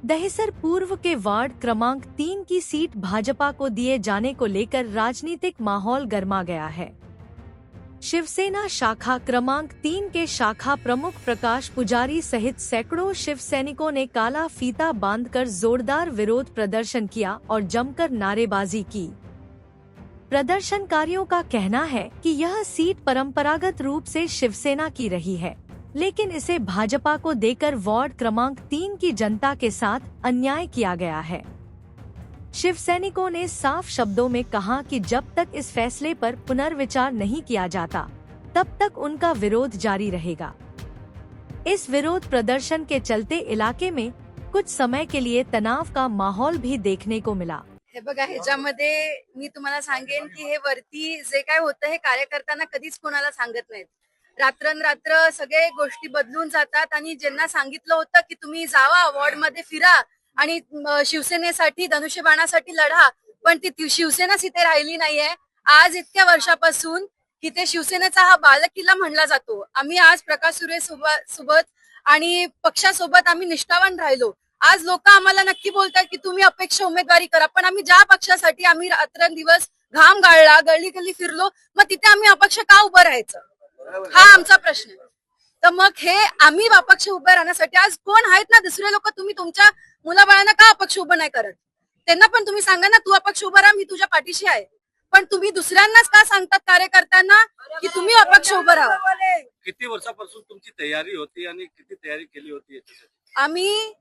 दहिसर पूर्व के वार्ड क्रमांक 3 की सीट भाजपा को दिए जाने को लेकर राजनीतिक माहौल गर्मा गया है। शिवसेना शाखा क्रमांक 3 के शाखा प्रमुख प्रकाश पुजारी सहित सैकड़ों शिवसैनिकों ने काला फीता बांधकर जोरदार विरोध प्रदर्शन किया और जमकर नारेबाजी की। प्रदर्शनकारियों का कहना है कि यह सीट परंपरागत रूप से शिवसेना की रही है, लेकिन इसे भाजपा को देकर वार्ड क्रमांक 3 की जनता के साथ अन्याय किया गया है। शिवसैनिकों ने साफ शब्दों में कहा कि जब तक इस फैसले पर पुनर्विचार नहीं किया जाता, तब तक उनका विरोध जारी रहेगा। इस विरोध प्रदर्शन के चलते इलाके में कुछ समय के लिए तनाव का माहौल भी देखने को मिला। हे बघा, ह्याच्यामध्ये मी तुम्हाला सांगेन की हे वरती जे काय होतं हे कार्यकर्त्यांना कधीच कोणाला सांगत नाहीत। रात्रंरात्र सगळे गोष्टी बदलून जातात आणि ज्यांना सांगितलं होतं की तुम्ही जावा वॉर्ड मध्ये फिरा आणि शिवसेनेसाठी धनुष्यबाणासाठी लढा, पण ती शिवसेनाच इथे राहिली नाहीये। आज इतक्या वर्षापासून इथे शिवसेनेचा हा बालेकिल्ला म्हणला जातो। आम्ही आज प्रकाश सुर्वे सोबत आणि पक्षासोबत आम्ही निष्ठावान राहिलो। आज लोक आम्हाला नक्की बोलतात की तुम्ही अपेक्षा उमेदवारी करा, पण आम्ही ज्या पक्षासाठी आम्ही रात्रंदिवस घाम गाळला, गल्ली गल्ली फिरलो, मग तिथे आम्ही अपक्ष का उभं राहायचं, हा आमचा प्रश्न आहे। तर मग हे आम्ही अपक्ष उभं राहण्यासाठी आज कोण आहेत ना दुसरे लोक, तुम्ही तुमच्या मुलाबाळांना का अपक्ष उभं नाही करत? त्यांना पण तुम्ही सांगा ना, तू अपक्ष उभं राहा, मी तुझ्या पाठीशी आहे। पण तुम्ही दुसऱ्यांनाच का सांगतात कार्यकर्त्यांना की तुम्ही अपक्ष उभं राहा? किती वर्षापासून तुमची तयारी होती आणि किती तयारी केली होती? आम्ही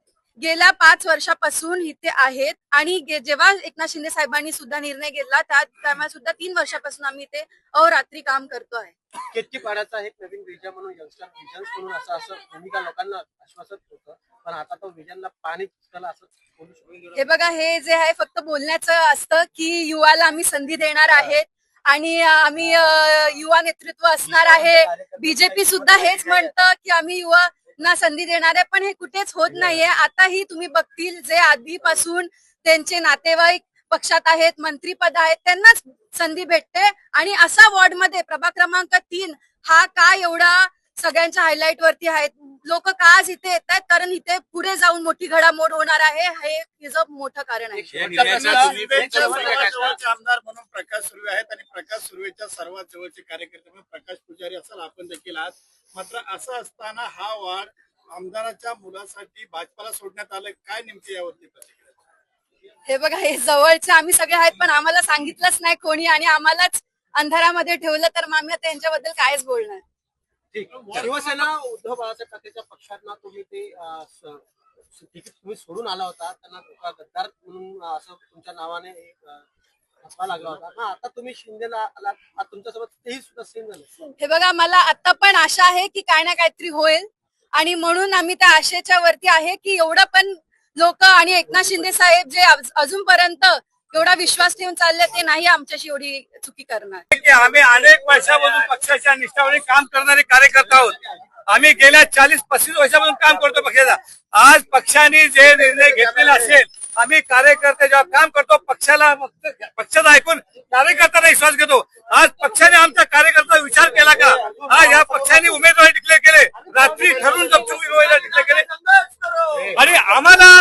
गेल्या 5 वर्षापासून इथे आहेत आणि जेव्हा एकनाथ शिंदे साहेबांनी सुद्धा निर्णय घेतला त्यामुळे सुद्धा 3 वर्षापासून आम्ही इथे अहोरात्री काम करतो आहे। केतकी पाड्याचा एक नवीन विजन म्हणून यंगस्टर विजन्स म्हणून असं भूमिका लोकांना आश्वासित होतं, पण आता तो विजनला पाणी पुसताना असं बोलू शकतो। हे बघा, हे जे आहे फक्त बोलण्याचं असतं की युवाला आम्ही संधी देणार आहेत आणि आम्ही युवा नेतृत्व असणार आहे। बीजेपी सुद्धा हेच म्हणतं की आम्ही युवा ना संधी देणार आहे, पण हे कुठेच होत नाहीये। आताही तुम्ही बघतील जे आधीपासून त्यांचे नातेवाईक पक्षात आहेत, मंत्रीपद आहेत, त्यांनाच संधी भेटते। आणि असा वॉर्ड मध्ये प्रभाग क्रमांक 3 हा का एवढा सगळ्यांच्या हायलाइट वरती आहेत, लोक का आज इथे येत आहेत, कारण इथे पुढे जाऊन मोठी घडामोड होणार आहे, हे तिचं मोठं कारण आहे। आमदार म्हणून प्रकाश सुर्वे आहेत आणि प्रकाश सुर्वेच्या सर्वात जवळचे कार्यकर्ते म्हणून प्रकाश पुजारी असाल आपण देखील आहात। मात्र असं असताना हा वार्ड आमदाराच्या मुलासाठी भाजपाला सोडण्यात आलं, काय नेमके यावरती प्रतिक्रिया? हे बघा, हे जवळचे आम्ही सगळे आहेत, पण आम्हाला सांगितलंच नाही कोणी आणि आम्हालाच अंधारामध्ये ठेवलं, तर मग आम्ही त्यांच्याबद्दल कायच बोलणार। शिवसेना उद्धव बाळासाहेब ठाकरेच्या पक्षात तुम्ही ते तिकीट तुम्ही सोडून आला होता, त्यांना गद्दार म्हणून असं तुमच्या नावाने लागला होता। आता तुम्ही शिंदेला आलात, तुमच्यासोबत तेही सुद्धा सेम झालं। हे बघा, मला आता पण आशा आहे की काय ना काहीतरी होईल आणि म्हणून आम्ही त्या आशेच्या वरती आहे की एवढं पण लोक आणि एकनाथ शिंदे साहेब जे अजूनपर्यंत एवढा विश्वास ठेवून चालले, ते नाही आमच्याशी एवढी चुकी करणार। आम्ही अनेक वर्षापासून पक्षाच्या निष्ठावाने काम करणारे कार्यकर्ता आहोत। आम्ही गेल्या 40-35 वर्षापासून काम करतो पक्षाचा। आज पक्षाने जे निर्णय घेतलेला असेल, आम्ही कार्यकर्ते जेव्हा काम करतो पक्षाचा ऐकून कार्यकर्त्यांना विश्वास घेतो। आज पक्षाने आमच्या कार्यकर्ता विचार केला का? आज या पक्षाने उमेदवारी डिक्लेअर केले, रात्री ठरवून उमेदवारी डिक्लेअर केले। आणि आम्हाला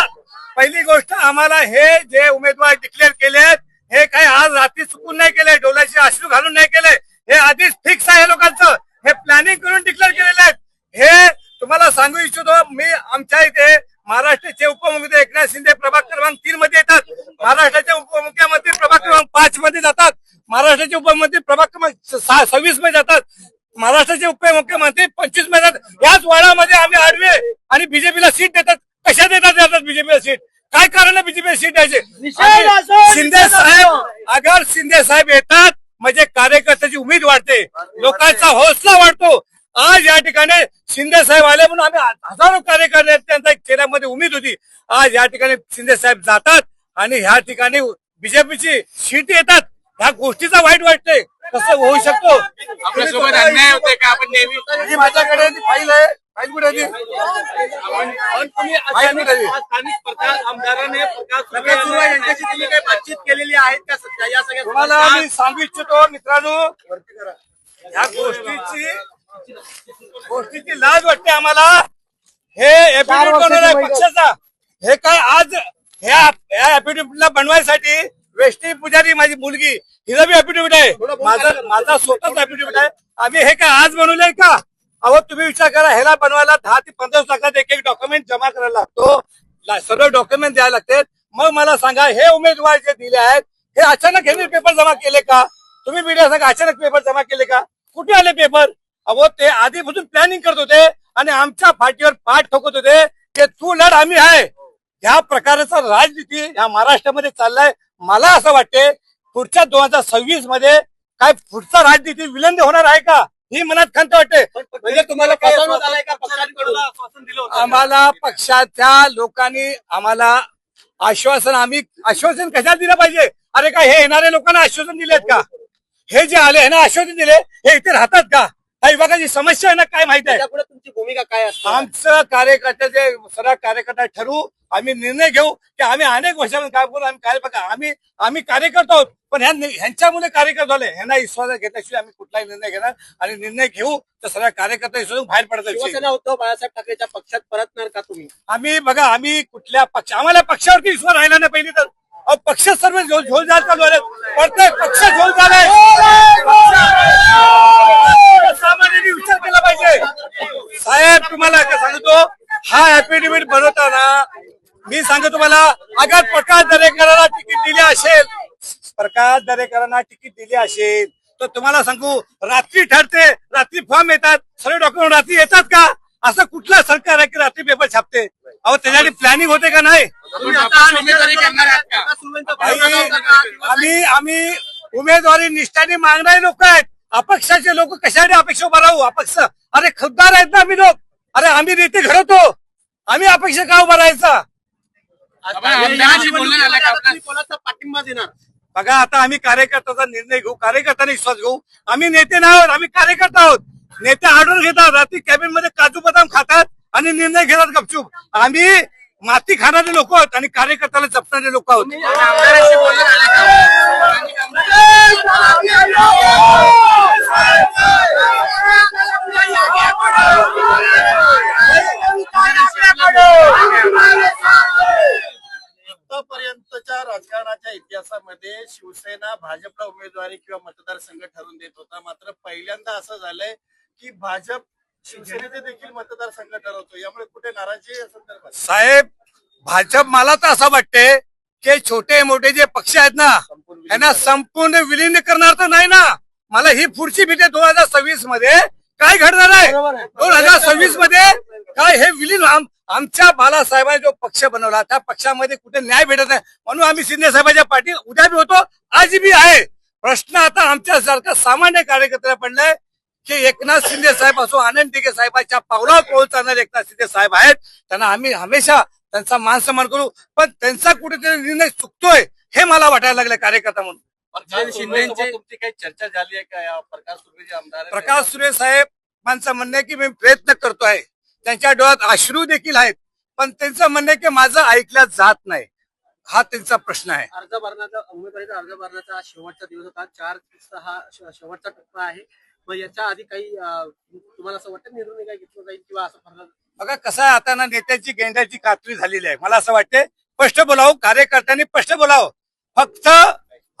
पहिली गोष्ट, आम्हाला हे जे उमेदवार डिक्लेअर केले आहेत हे काही आज रात्री चुकून नाही केले, डोळ्याचे अश्रू घालून नाही केले, हे आधीच फिक्स आहे लोकांचं, हे प्लॅनिंग करून डिक्लेअर केलेले आहेत। हे तुम्हाला सांगू इच्छितो मी, आमच्या इथे महाराष्ट्राचे उपमुख्यमंत्री एकनाथ शिंदे प्रभाग क्रमांक 3 मध्ये येतात, महाराष्ट्राचे उपमुख्यमंत्री प्रभाग क्रमांक 5 मध्ये जातात, महाराष्ट्राचे उपमुख्यमंत्री प्रभाग क्रमांक 26 मध्ये जातात, महाराष्ट्राचे उपमुख्यमंत्री 25 मध्ये जातात। याच वाड्यामध्ये आम्ही आडवे आणि बीजेपीला सीट देतात। कशा देतात बीजेपीला सीट? काय कारण आहे बीजेपीला सीट द्यायचे? शिंदे साहेब, अगर शिंदे साहेब येतात म्हणजे कार्यकर्त्याची उमेद वाढते, लोकांचा हौसला वाढतो। आज या ठिकाणी शिंदे साहेब आले म्हणून आम्ही हजारो कार्यकर्ते, त्यांचा एक चेहऱ्यामध्ये उमेद होती। आज या ठिकाणी शिंदे साहेब जातात आणि ह्या ठिकाणी बीजेपीची सीट येतात, ह्या गोष्टीचा वाईट वाटते। कसं होऊ शकतो? आपल्यासोबत अन्याय होते का? आपण नेहमी माझ्याकडे फाईल आहे, फाईल कुठे आहे? स्थानिक प्रकाश आमदाराने प्रकाश सुर्वे यांच्याशी तुम्ही काही बातचीत केलेली आहेत का सध्या या सगळ्या? तुम्हाला आम्ही सांगू इच्छितो मित्रांनो, ह्या गोष्टीची लाज वाटते आम्हाला। हे एफिडेव्हिट बनवलं आहे पक्षाचा, हे काय आज ह्या ऍफिडेव्हिटला बनवायसाठी वेष्टी पुजारी माझी मुलगी हिला बी ऍफिडेव्हिट आहे, माझा स्वतःच ऍफिडेव्हिट आहे. आम्ही हे काय आज बनवलंय का? अहो तुम्ही विचार करा, ह्याला बनवायला 10 ते 15 लाखात एक डॉक्युमेंट जमा करायला लागतो, सर्व डॉक्युमेंट द्यायला लागतात. मग मला सांगा, हे उमेदवार जे दिले आहेत हे अचानक ह्यांनी पेपर जमा केले का? तुम्ही मीडिया सांगा, अचानक पेपर जमा केले का? कुठे आले पेपर? अहो ते आधीपासून प्लॅनिंग करत होते आणि आमच्या पाठीवर पाठ ठोकत होते की तू लढ, आम्ही आहे. ह्या प्रकारचा राजनीती ह्या महाराष्ट्रामध्ये चाललाय. मला असं वाटते पुढच्या 2026 मध्ये काय पुढचा राजनीती विलंब होणार आहे का, ही मनात खंत वाटते. म्हणजे तुम्हाला फसवण्यात आलंय का पक्षांकडून? आश्वासन दिलं होतं. आम्हाला पक्षाच्या लोकांनी आम्हाला आश्वासन कशाला दिलं पाहिजे? अरे काय हे येणाऱ्या लोकांना आश्वासन दिलेत का? हे जे आले ना आश्वासन दिले, हे इथे राहतात का? हा विभागाची समस्या आहे ना, काय माहिती आहे? त्यापुढे तुमची भूमिका काय असते? आमचं कार्यकर्त्याचे सर्व कार्यकर्ता ठरवू, आम्ही निर्णय घेऊ की आम्ही अनेक वर्षांपासून काय करू. आम्ही काय बघा, आम्ही कार्यकर्ता आहोत, पण ह्यांच्यामुळे कार्यकर्ता झाले. ह्यांना विश्वास घेतल्याशिवाय आम्ही कुठलाही निर्णय घेणार आणि निर्णय घेऊ तर सर्व कार्यकर्ता विश्वासून बाहेर पडतात. शिवसेना उद्धव बाळासाहेब ठाकरेच्या पक्षात परतणार का तुम्ही? आम्ही बघा, आम्ही कुठल्या पक्ष, आम्हाला पक्षावरती विश्वास राहिला नाही पहिली तर. पक्ष सर्व झोल जायला चालू आहे, प्रत्येक पक्ष झोल झालाय. सामान्यांनी विचार केला पाहिजे. साहेब तुम्हाला काय सांगतो, हा ऍफिडेव्हिट बनवताना मी सांगतो तुम्हाला, अगर प्रकाश दरेकरांना तिकीट दिले असेल तर तुम्हाला सांगू, रात्री ठरते, रात्री फॉर्म येतात, सर्व डॉक्युमेंट रात्री येतात का? असं कुठलं सरकार आहे की रात्री पेपर छापते? अहो त्याच्यासाठी प्लॅनिंग होते का नाही? आम्ही उमेदवारी निष्ठाने मागणारे लोक आहेत. अपक्षाचे लोक कशासाठी अपेक्षा उभा राहू? अपक्ष अरे खबदार आहेत ना आम्ही लोक. अरे आम्ही नेते घडवतो, आम्ही अपेक्षा का उभा राहायचा? कोणाचा पाठिंबा देणार? बघा आता आम्ही कार्यकर्त्याचा निर्णय घेऊ, कार्यकर्त्यांनी विश्वास घेऊ. आम्ही नेते नाही आहोत, आम्ही कार्यकर्ता आहोत. नेते ऑर्डर घेतात, रात्री कॅबिन मध्ये काजू बदाम खातात आणि निर्णय घेतात गपचूप. आम्ही माती खाणारे लोक आहोत आणि कार्यकर्त्याला जपणारे लोक आहोत. आतापर्यंतच्या राजकारणाच्या इतिहासामध्ये शिवसेना भाजपला उमेदवारी किंवा मतदारसंघ ठरवून देत होता, मात्र पहिल्यांदा असं झालंय की भाजप शिवसेनेचे देखील मतदारसंघ ठरवतो. यामुळे कुठे नाराजी या संदर्भात? साहेब भाजप, मला तर असं वाटते की छोटे मोठे जे पक्ष आहेत ना यांना संपूर्ण विलीन करणार तर नाही ना. मला ही पुढची भीती 2026 मध्ये काय घडणार आहे? 2026 मध्ये काय हे विलीन आमच्या बाळासाहेबांनी जो पक्ष बनवला त्या पक्षामध्ये कुठे न्याय भेटत नाही, म्हणून आम्ही शिंदे साहेबांच्या पाठी उद्या बी होतो, आज बी आहे. प्रश्न आता आमच्यासारखा सामान्य कार्यकर्त्याला पडलाय की एकनाथ शिंदे साहेब असो, आनंद दिघे साहेबांच्या पावलावर पाऊल चालणारे एकनाथ शिंदे साहेब आहेत, त्यांना आम्ही हमेशा त्यांचा मान सन्मान करू. पण त्यांचा कुठेतरी निर्णय चुकतोय हे मला वाटायला लागलं कार्यकर्ता म्हणून. शिंदेची तुमची काही चर्चा झाली आहे का? या प्रकाश सुर्वे जे आमदार आहेत, प्रकाश सुर्वे साहेबांचं म्हणणं आहे की मी प्रयत्न करतोय, त्यांच्या डोळ्यात अश्रू देखील आहेत, पण त्यांचं म्हणणं आहे की माझं ऐकल्या जात नाही, हा त्यांचा प्रश्न आहे. अर्ज भरण्याचा, उमेदवारीचा अर्ज भरण्याचा शेवटचा दिवस होता. 4 हा शेवटचा टप्पा आहे. मग याच्या आधी काही तुम्हाला असं वाटतं निर्णय काय घेतला जाईल किंवा असं भरलं? बघा कसं आहे, आता ना नेत्याची गेंड्याची कात्री झालेली आहे. मला असं वाटते स्पष्ट बोलावं, कार्यकर्त्यांनी स्पष्ट बोलावं. फक्त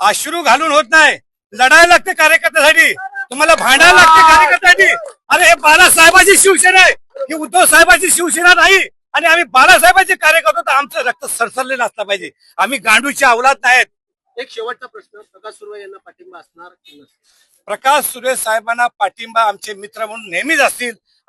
अश्रू घालून होत नाही, लढायला लागते कार्यकर्त्यासाठी, तुम्हाला भांडायला लागते कार्यकर्त्यासाठी. अरे हे बाळासाहेबांची शिवसेना आहे, ही उद्धव साहेबांची शिवसेना नाही. आणि आम्ही बाळासाहेबांचे कार्यकर्ते, तर आमचं रक्त सरसरलेलं असलं पाहिजे. आम्ही गांडूची औलाद नाहीत. एक शेवटचा प्रश्न, प्रकाश सुर्वे यांना पाठिंबा असणार की नसणार? प्रकाश सुर्वे साहेबांना पाठिंबा आमचे मित्र म्हणून नेहमीच असतील.